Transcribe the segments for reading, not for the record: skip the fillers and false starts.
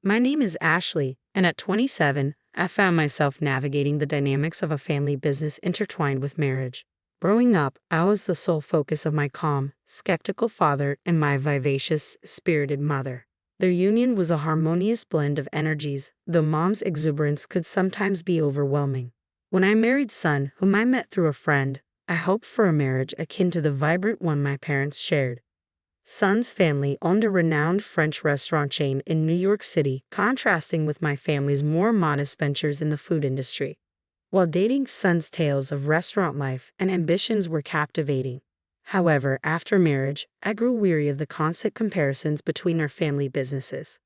My name is Ashley, and at 27, I found myself navigating the dynamics of a family business intertwined with marriage. Growing up, I was the sole focus of my calm, skeptical father and my vivacious, spirited mother. Their union was a harmonious blend of energies, though mom's exuberance could sometimes be overwhelming. When I married son, whom I met through a friend, I hoped for a marriage akin to the vibrant one my parents shared. Son's family owned a renowned French restaurant chain in New York City, contrasting with my family's more modest ventures in the food industry. While dating, Son's tales of restaurant life and ambitions were captivating. However, after marriage, I grew weary of the constant comparisons between our family businesses.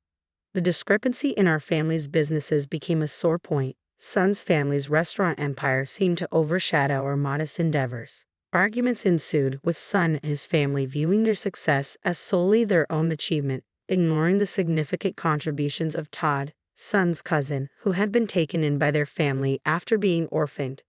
The discrepancy in our family's businesses became a sore point. Son's family's restaurant empire seemed to overshadow our modest endeavors. Arguments ensued, with Son and his family viewing their success as solely their own achievement, ignoring the significant contributions of Todd, Son's cousin, who had been taken in by their family after being orphaned.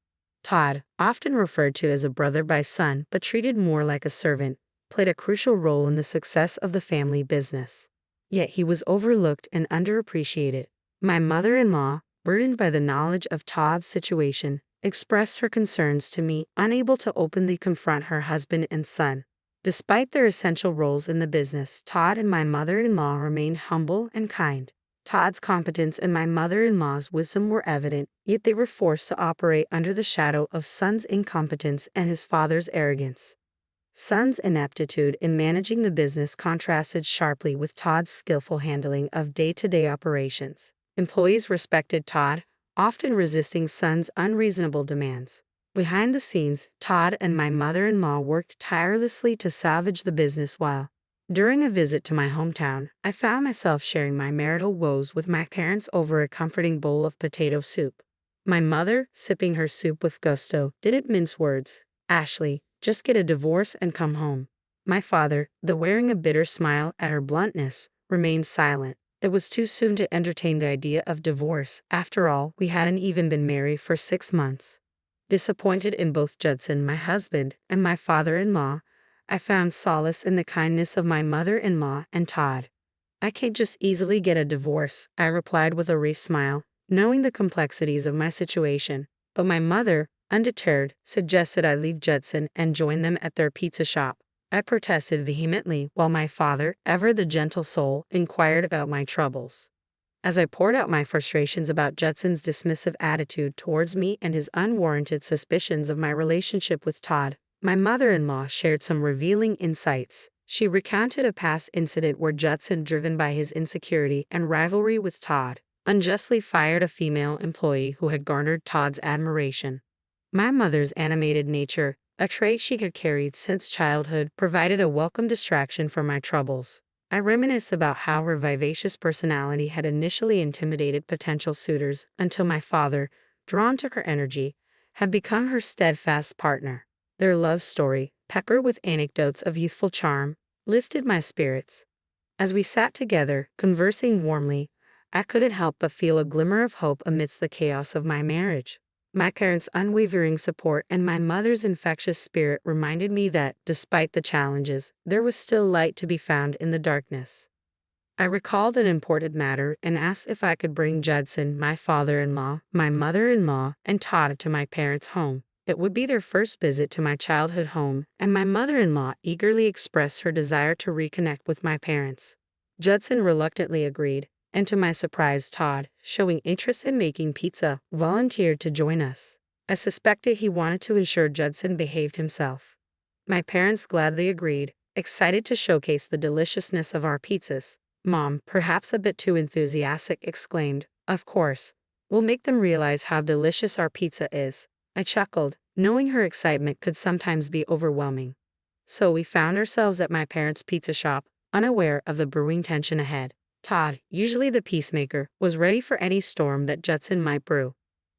Todd, often referred to as a brother by Son but treated more like a servant, played a crucial role in the success of the family business. Yet he was overlooked and underappreciated. My mother-in-law, burdened by the knowledge of Todd's situation, expressed her concerns to me, unable to openly confront her husband and son. Despite their essential roles in the business, Todd and my mother-in-law remained humble and kind. Todd's competence and my mother-in-law's wisdom were evident, yet they were forced to operate under the shadow of Son's incompetence and his father's arrogance. Son's ineptitude in managing the business contrasted sharply with Todd's skillful handling of day-to-day operations. Employees respected Todd, often resisting Son's unreasonable demands. Behind the scenes, Todd and my mother-in-law worked tirelessly to salvage the business while, during a visit to my hometown, I found myself sharing my marital woes with my parents over a comforting bowl of potato soup. My mother, sipping her soup with gusto, didn't mince words. "Ashley, just get a divorce and come home." My father, though wearing a bitter smile at her bluntness, remained silent. It was too soon to entertain the idea of divorce. After all, we hadn't even been married for 6 months. Disappointed in both Judson, my husband, and my father-in-law, I found solace in the kindness of my mother-in-law and Todd. "I can't just easily get a divorce," I replied with a wry smile, knowing the complexities of my situation. But my mother, undeterred, suggested I leave Judson and join them at their pizza shop. I protested vehemently, while my father, ever the gentle soul, inquired about my troubles. As I poured out my frustrations about Judson's dismissive attitude towards me and his unwarranted suspicions of my relationship with Todd, my mother-in-law shared some revealing insights. She recounted a past incident where Judson, driven by his insecurity and rivalry with Todd, unjustly fired a female employee who had garnered Todd's admiration. My mother's animated nature, a trait she had carried since childhood, provided a welcome distraction from my troubles. I reminisced about how her vivacious personality had initially intimidated potential suitors until my father, drawn to her energy, had become her steadfast partner. Their love story, peppered with anecdotes of youthful charm, lifted my spirits. As we sat together, conversing warmly, I couldn't help but feel a glimmer of hope amidst the chaos of my marriage. My parents' unwavering support and my mother's infectious spirit reminded me that, despite the challenges, there was still light to be found in the darkness. I recalled an important matter and asked if I could bring Judson, my father-in-law, my mother-in-law, and Todd to my parents' home. It would be their first visit to my childhood home, and my mother-in-law eagerly expressed her desire to reconnect with my parents. Judson reluctantly agreed, and to my surprise, Todd, showing interest in making pizza, volunteered to join us. I suspected he wanted to ensure Judson behaved himself. My parents gladly agreed, excited to showcase the deliciousness of our pizzas. Mom, perhaps a bit too enthusiastic, exclaimed, "Of course. We'll make them realize how delicious our pizza is." I chuckled, knowing her excitement could sometimes be overwhelming. So we found ourselves at my parents' pizza shop, unaware of the brewing tension ahead. Todd, usually the peacemaker, was ready for any storm that Judson might brew.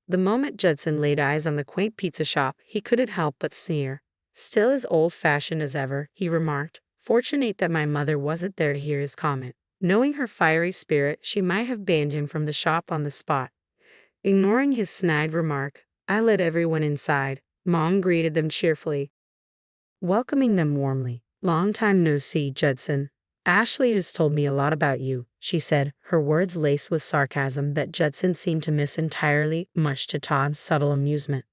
The moment Judson laid eyes on the quaint pizza shop, he couldn't help but sneer. "Still as old-fashioned as ever," he remarked, fortunate that my mother wasn't there to hear his comment. Knowing her fiery spirit, she might have banned him from the shop on the spot. Ignoring his snide remark, I led everyone inside. Mom greeted them cheerfully, welcoming them warmly. "Long time no see, Judson. Ashley has told me a lot about you, she said, her words laced with sarcasm that Judson seemed to miss entirely, much to Todd's subtle amusement.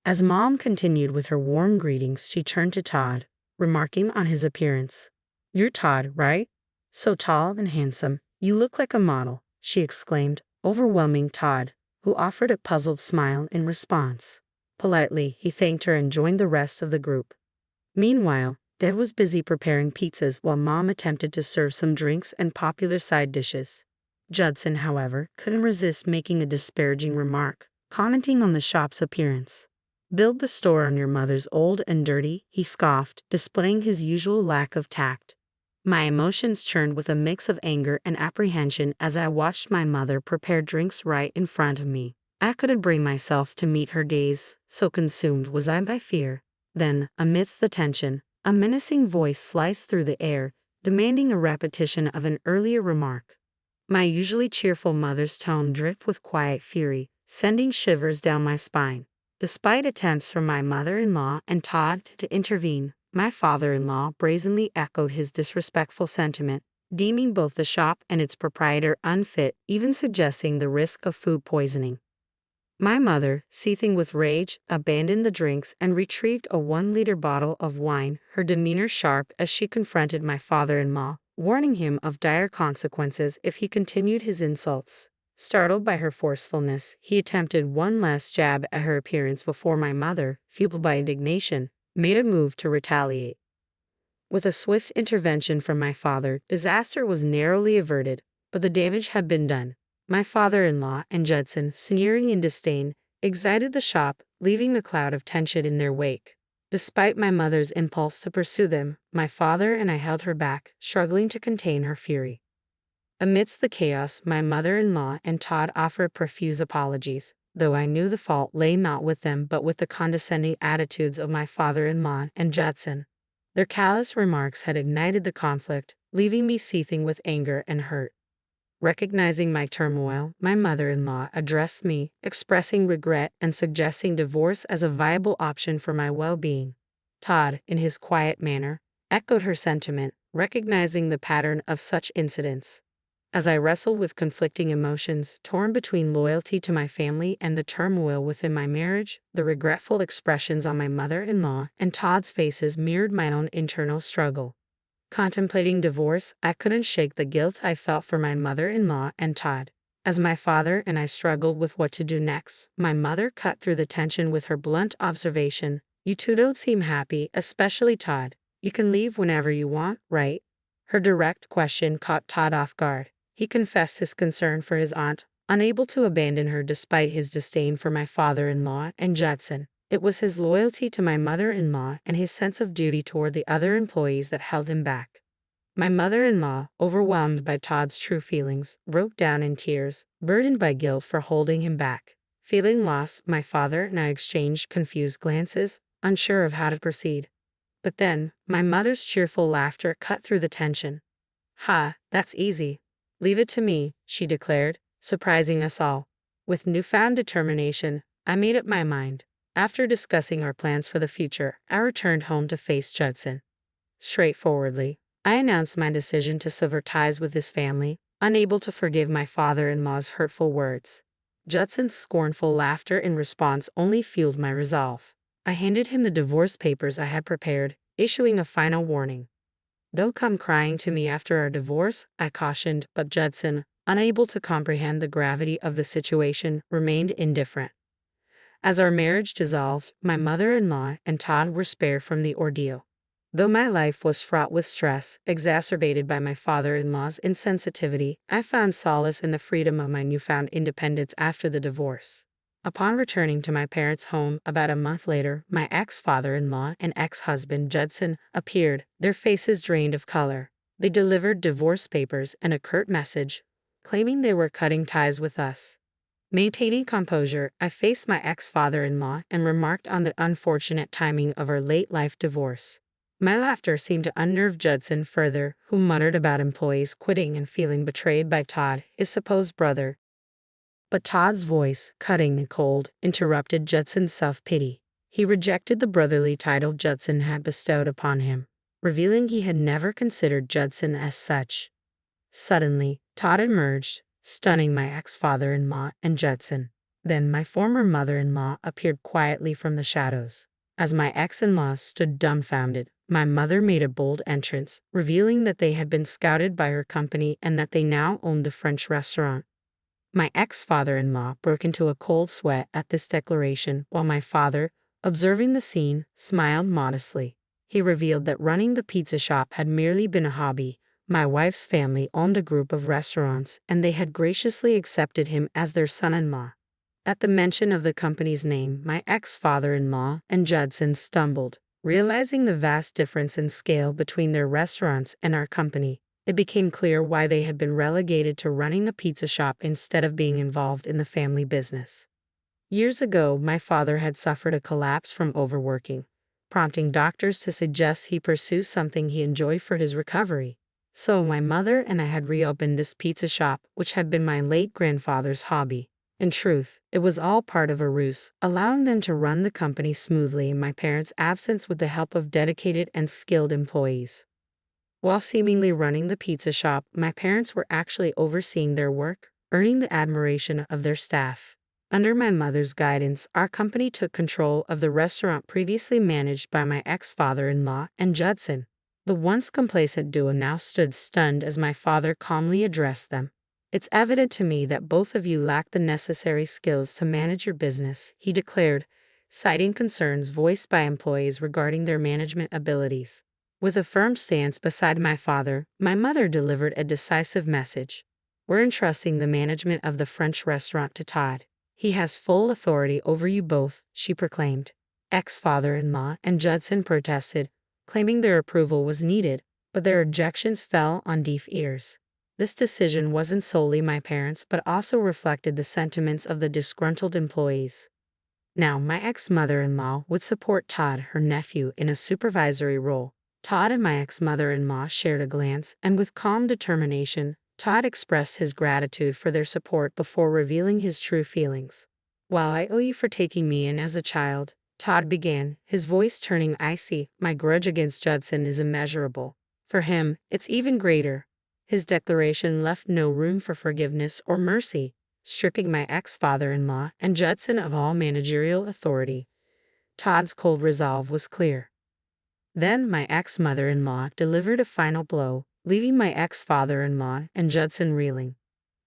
As Mom continued with her warm greetings, she turned to Todd, remarking on his appearance. "You're Todd, right? So tall and handsome. You look like a model," she exclaimed, overwhelming Todd, who offered a puzzled smile in response. Politely, he thanked her and joined the rest of the group. Meanwhile, Dad was busy preparing pizzas while Mom attempted to serve some drinks and popular side dishes. Judson, however, couldn't resist making a disparaging remark, commenting on the shop's appearance. "Build the store on your mother's old and dirty," he scoffed, displaying his usual lack of tact. My emotions churned with a mix of anger and apprehension as I watched my mother prepare drinks right in front of me. I couldn't bring myself to meet her gaze, so consumed was I by fear. Then, amidst the tension, a menacing voice sliced through the air, demanding a repetition of an earlier remark. My usually cheerful mother's tone dripped with quiet fury, sending shivers down my spine. Despite attempts from my mother-in-law and Todd to intervene, my father-in-law brazenly echoed his disrespectful sentiment, deeming both the shop and its proprietor unfit, even suggesting the risk of food poisoning. My mother, seething with rage, abandoned the drinks and retrieved a 1-liter bottle of wine, her demeanor sharp as she confronted my father-in-law, warning him of dire consequences if he continued his insults. Startled by her forcefulness, he attempted one last jab at her appearance before my mother, fueled by indignation, made a move to retaliate. With a swift intervention from my father, disaster was narrowly averted, but the damage had been done. My father-in-law and Judson, sneering in disdain, exited the shop, leaving a cloud of tension in their wake. Despite my mother's impulse to pursue them, my father and I held her back, struggling to contain her fury. Amidst the chaos, my mother-in-law and Todd offered profuse apologies, though I knew the fault lay not with them but with the condescending attitudes of my father-in-law and Judson. Their callous remarks had ignited the conflict, leaving me seething with anger and hurt. Recognizing my turmoil, my mother-in-law addressed me, expressing regret and suggesting divorce as a viable option for my well-being. Todd, in his quiet manner, echoed her sentiment, recognizing the pattern of such incidents. As I wrestled with conflicting emotions, torn between loyalty to my family and the turmoil within my marriage, the regretful expressions on my mother-in-law and Todd's faces mirrored my own internal struggle. Contemplating divorce, I couldn't shake the guilt I felt for my mother-in-law and Todd. As my father and I struggled with what to do next, my mother cut through the tension with her blunt observation, "You two don't seem happy, especially Todd. You can leave whenever you want, right?" Her direct question caught Todd off guard. He confessed his concern for his aunt, unable to abandon her despite his disdain for my father-in-law and Judson. It was his loyalty to my mother-in-law and his sense of duty toward the other employees that held him back. My mother-in-law, overwhelmed by Todd's true feelings, broke down in tears, burdened by guilt for holding him back. Feeling lost, my father and I exchanged confused glances, unsure of how to proceed. But then, my mother's cheerful laughter cut through the tension. "Ha, that's easy. Leave it to me," she declared, surprising us all. With newfound determination, I made up my mind. After discussing our plans for the future, I returned home to face Judson. Straightforwardly, I announced my decision to sever ties with his family, unable to forgive my father-in-law's hurtful words. Judson's scornful laughter in response only fueled my resolve. I handed him the divorce papers I had prepared, issuing a final warning. "Don't come crying to me after our divorce," I cautioned, but Judson, unable to comprehend the gravity of the situation, remained indifferent. As our marriage dissolved, my mother-in-law and Todd were spared from the ordeal. Though my life was fraught with stress, exacerbated by my father-in-law's insensitivity, I found solace in the freedom of my newfound independence after the divorce. Upon returning to my parents' home about a month later, my ex-father-in-law and ex-husband Judson appeared, their faces drained of color. They delivered divorce papers and a curt message, claiming they were cutting ties with us. Maintaining composure, I faced my ex-father-in-law and remarked on the unfortunate timing of our late-life divorce. My laughter seemed to unnerve Judson further, who muttered about employees quitting and feeling betrayed by Todd, his supposed brother. But Todd's voice, cutting and cold, interrupted Judson's self-pity. He rejected the brotherly title Judson had bestowed upon him. revealing he had never considered Judson as such. Suddenly, Todd emerged, stunning my ex-father-in-law and Judson. Then my former mother-in-law appeared quietly from the shadows. As my ex-in-laws stood dumbfounded, my mother made a bold entrance, revealing that they had been scouted by her company and that they now owned the French restaurant. My ex-father-in-law broke into a cold sweat at this declaration, while my father, observing the scene, smiled modestly. He revealed that running the pizza shop had merely been a hobby. My wife's family owned a group of restaurants, and they had graciously accepted him as their son-in-law. At the mention of the company's name, my ex-father-in-law and Judson stumbled. Realizing the vast difference in scale between their restaurants and our company, it became clear why they had been relegated to running a pizza shop instead of being involved in the family business. Years ago, my father had suffered a collapse from overworking, prompting doctors to suggest he pursue something he enjoyed for his recovery. So my mother and I had reopened this pizza shop, which had been my late grandfather's hobby. In truth, it was all part of a ruse, allowing them to run the company smoothly in my parents' absence with the help of dedicated and skilled employees. While seemingly running the pizza shop, my parents were actually overseeing their work, earning the admiration of their staff. Under my mother's guidance, our company took control of the restaurant previously managed by my ex-father-in-law and Judson. The once complacent duo now stood stunned as my father calmly addressed them. "It's evident to me that both of you lack the necessary skills to manage your business," he declared, citing concerns voiced by employees regarding their management abilities. With a firm stance beside my father, my mother delivered a decisive message. "We're entrusting the management of the French restaurant to Todd. He has full authority over you both," she proclaimed. Ex-father-in-law and Judson protested, claiming their approval was needed, but their objections fell on deaf ears. This decision wasn't solely my parents' but also reflected the sentiments of the disgruntled employees. Now, my ex-mother-in-law would support Todd, her nephew, in a supervisory role. Todd and my ex-mother-in-law shared a glance, and with calm determination, Todd expressed his gratitude for their support before revealing his true feelings. "While I owe you for taking me in as a child," Todd began, his voice turning icy, "my grudge against Judson is immeasurable. For him, it's even greater." His declaration left no room for forgiveness or mercy, stripping my ex-father-in-law and Judson of all managerial authority. Todd's cold resolve was clear. Then my ex-mother-in-law delivered a final blow, leaving my ex-father-in-law and Judson reeling.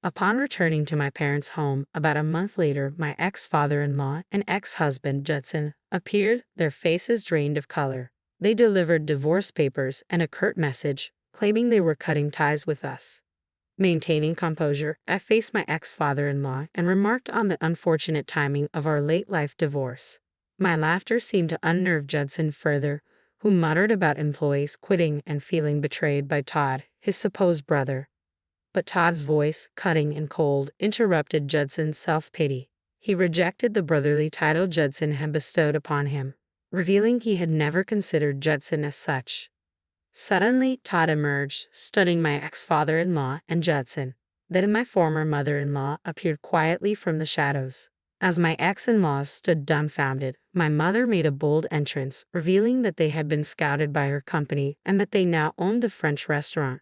Upon returning to my parents' home about a month later, my ex-father-in-law and ex-husband Judson appeared, their faces drained of color. They delivered divorce papers and a curt message, claiming they were cutting ties with us. Maintaining composure, I faced my ex-father-in-law and remarked on the unfortunate timing of our late-life divorce. My laughter seemed to unnerve Judson further, who muttered about employees quitting and feeling betrayed by Todd, his supposed brother. But Todd's voice, cutting and cold, interrupted Judson's self-pity. He rejected the brotherly title Judson had bestowed upon him, revealing he had never considered Judson as such. Suddenly, Todd emerged, stunning my ex-father-in-law and Judson. Then my former mother-in-law appeared quietly from the shadows. As my ex-in-laws stood dumbfounded, my mother made a bold entrance, revealing that they had been scouted by her company and that they now owned the French restaurant.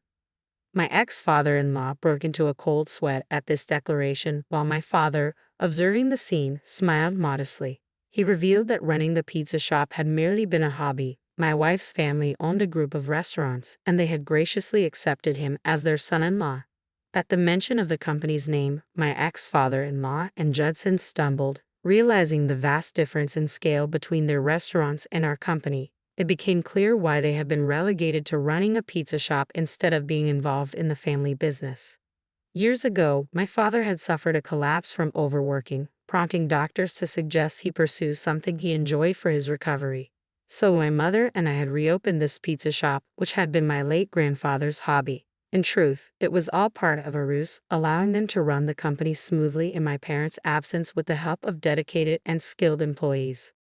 My ex-father-in-law broke into a cold sweat at this declaration, while my father, observing the scene, smiled modestly. He revealed that running the pizza shop had merely been a hobby. My wife's family owned a group of restaurants, and they had graciously accepted him as their son-in-law. At the mention of the company's name, my ex-father-in-law and Judson stumbled, realizing the vast difference in scale between their restaurants and our company. It became clear why they had been relegated to running a pizza shop instead of being involved in the family business. Years ago, my father had suffered a collapse from overworking, prompting doctors to suggest he pursue something he enjoyed for his recovery. So my mother and I had reopened this pizza shop, which had been my late grandfather's hobby. In truth, it was all part of a ruse, allowing them to run the company smoothly in my parents' absence with the help of dedicated and skilled employees.